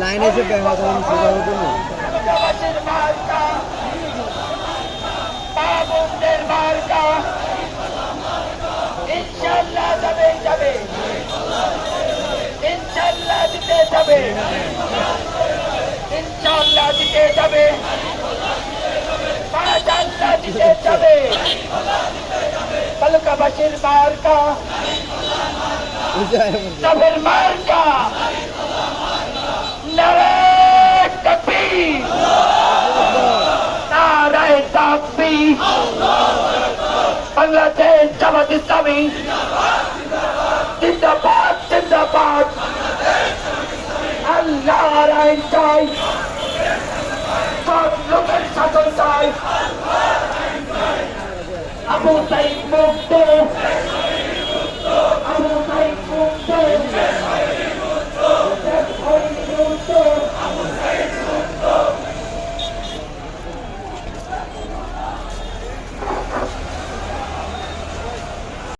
লাইনে এসে দেখা করেন সোজা হতো না। ইনশাআল্লাহ যাবে ইনশাআল্লাহ জিতে যাবে ইনশাআল্লাহ জিতে যাবে মাশাআল্লাহ জিতে যাবে কলকাতাবাসীর মার্কা তাদের মার্কা নারায়ে তাকবীর নারায়ে তাকবীর বাংলাদেশ জামাত ইসলামী জিন্দাবাদ জিন্দাবাদ আল্লাহর আইন চাই সব লোকের শাসন চাই আবু সাইদ মুক্ত